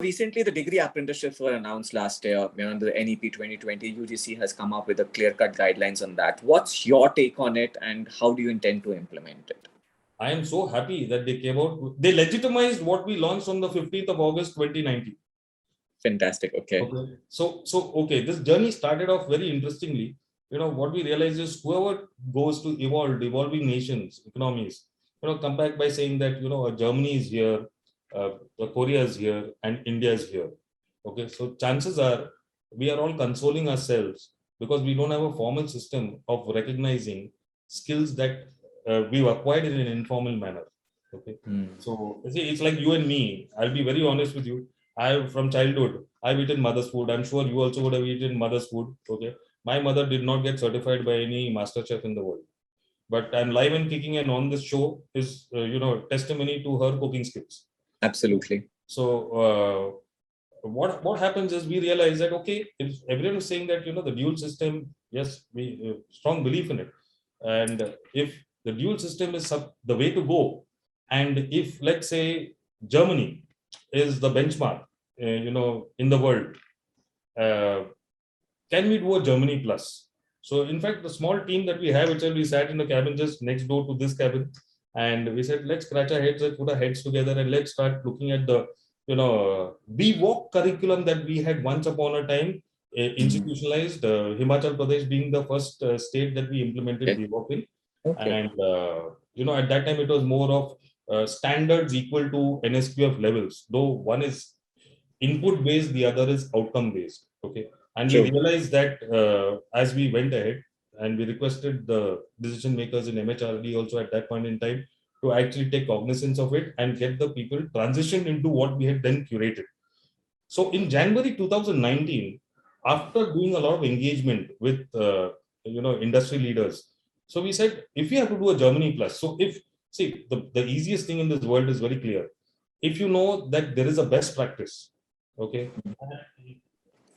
recently the degree apprenticeships were announced last year. The NEP 2020 UGC has come up with a clear-cut guidelines on that. What's your take on it, and how do you intend to implement it? I am so happy that they came out. They legitimized what we launched on the 15th of August 2019. Fantastic. Okay. So okay, this journey started off very interestingly. What we realize is whoever goes to evolving nations, economies, come back by saying that, Germany is here, Korea is here, and India is here. Okay, so chances are we are all consoling ourselves because we don't have a formal system of recognizing skills that we've acquired in an informal manner. Okay, so it's like you and me. I'll be very honest with you. From childhood, I've eaten mother's food. I'm sure you also would have eaten mother's food. Okay, my mother did not get certified by any master chef in the world, but I'm live and kicking, and on this show is testimony to her cooking skills. Absolutely. So what happens is we realize that, okay, if everyone is saying that the dual system, yes, we strong belief in it, and if the dual system is the way to go, and if, let's say, Germany is the benchmark, in the world, can we do a Germany plus? So in fact, the small team that we have, we sat in the cabin just next door to this cabin, and we said, let's scratch our heads and put our heads together, and let's start looking at the BWalk curriculum that we had once upon a time institutionalized, Himachal Pradesh being the first state that we implemented BWalk in. And at that time it was more of standards equal to NSQF levels, though one is input based, the other is outcome based. Okay, and we realized that as we went ahead, and we requested the decision makers in MHRD also at that point in time to actually take cognizance of it and get the people transitioned into what we had then curated. So in January 2019, after doing a lot of engagement with industry leaders, so we said, if we have to do a Germany plus, so the easiest thing in this world is very clear. If you know that there is a best practice, okay,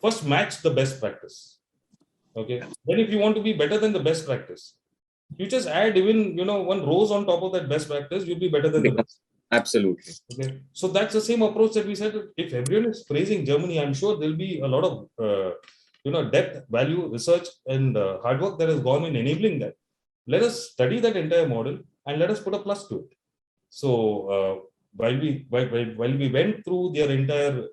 first match the best practice. Okay, then if you want to be better than the best practice, you just add even one rose on top of that best practice, you'll be better than the best. Absolutely. Okay, so that's the same approach that we said. If everyone is praising Germany, I'm sure there'll be a lot of depth, value, research, and hard work that has gone in enabling that. Let us study that entire model and let us put a plus to it. So while we went through their entire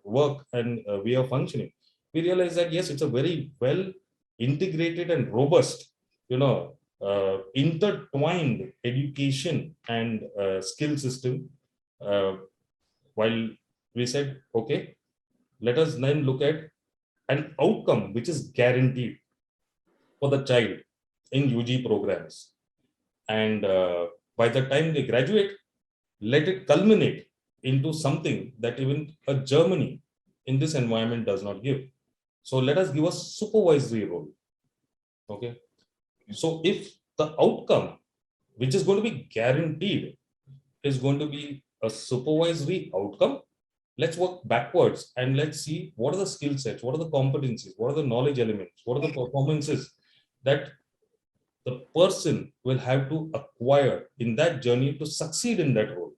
work and way of functioning, we realized that yes, it's a very well integrated and robust intertwined education and skill system. While we said, okay, let us then look at an outcome which is guaranteed for the child in UG programs, and by the time they graduate, let it culminate into something that even a Germany in this environment does not give. So let us give a supervisory role. Okay. So if the outcome, which is going to be guaranteed, is going to be a supervisory outcome, let's work backwards and let's see what are the skill sets, what are the competencies, what are the knowledge elements, what are the performances that the person will have to acquire in that journey to succeed in that role.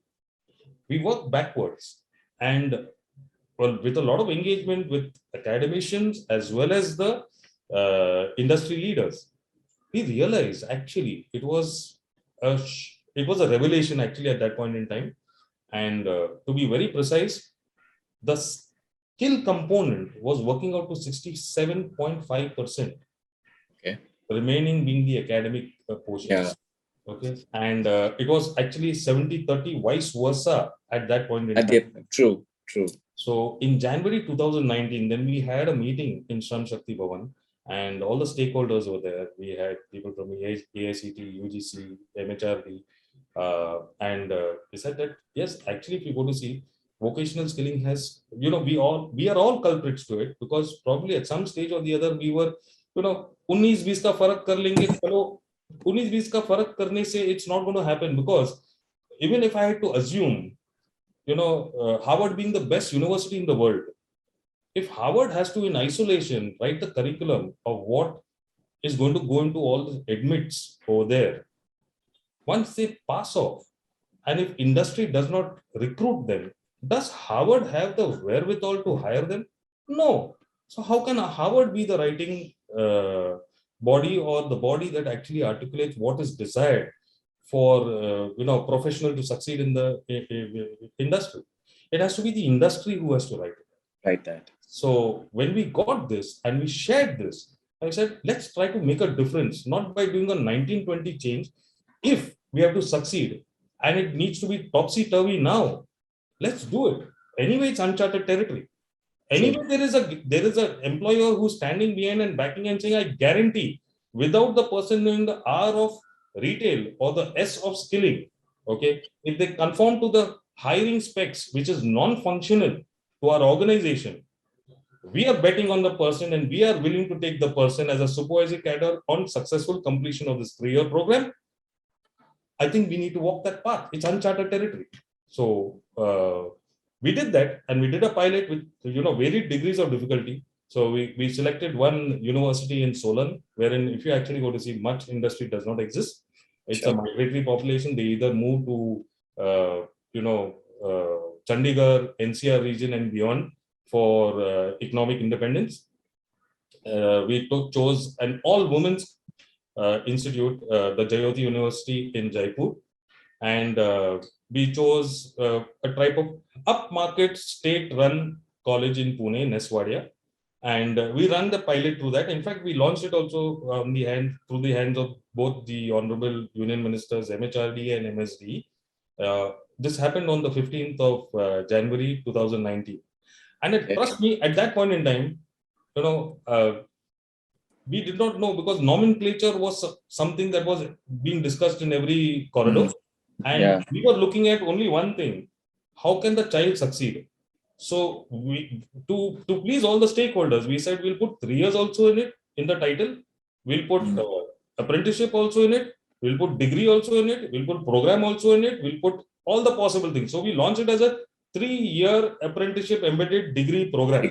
We work backwards, and with a lot of engagement with academicians as well as the industry leaders, we realized actually it was a revelation actually at that point in time. And to be very precise, the skill component was working out to 67.5%. Okay. Remaining being the academic portions. Yeah. Okay. And it was actually 70-30 vice versa at that point in time. True. So in January 2019, then we had a meeting in Shram Shakti Bhavan, and all the stakeholders were there. We had people from AICT, UGC, MHRD, and we said that, yes, actually, if you go to see, vocational skilling has, we are all culprits to it, because probably at some stage or the other, we were, 19-20 का फर्क कर लेंगे, चलो 19-20 का फर्क करने से it's not going to happen, because even if I had to assume, Harvard being the best university in the world, if Harvard has to in isolation write the curriculum of what is going to go into all the admits over there, once they pass off, and if industry does not recruit them, does Harvard have the wherewithal to hire them? No. So how can Harvard be the writing body, or the body that actually articulates what is desired for professional to succeed in the industry? It has to be the industry who has to write it. Right. That. So when we got this and we shared this, I said, let's try to make a difference, not by doing a 1920 change. If we have to succeed and it needs to be topsy-turvy now, let's do it. Anyway, it's uncharted territory. Anyway, there is an employer who's standing behind and backing and saying, I guarantee, without the person doing the R of retail or the S of skilling, okay, if they conform to the hiring specs, which is non-functional to our organization, we are betting on the person and we are willing to take the person as a supervisory cadre on successful completion of this 3-year program. I think we need to walk that path. It's uncharted territory. So we did that, and we did a pilot with varied degrees of difficulty. So we selected one university in Solan, wherein if you actually go to see, much industry does not exist. It's a migratory population. They either move to Chandigarh, NCR region and beyond for economic independence. We chose an all-women's institute, the Jayoti University in Jaipur, and we chose a type of upmarket state-run college in Pune, Neswadia, and we ran the pilot through that. In fact, we launched it also through the hands of both the Honorable Union Ministers, MHRD and MSD. This happened on the 15th of January 2019. And trust me, at that point in time, we did not know, because nomenclature was something that was being discussed in every corridor. And we were looking at only one thing: how can the child succeed? So to please all the stakeholders, we said we'll put 3 years also in it, in the title. We'll put apprenticeship also in it. We'll put degree also in it. We'll put program also in it. We'll put all the possible things. So we launched it as a 3-year apprenticeship embedded degree program.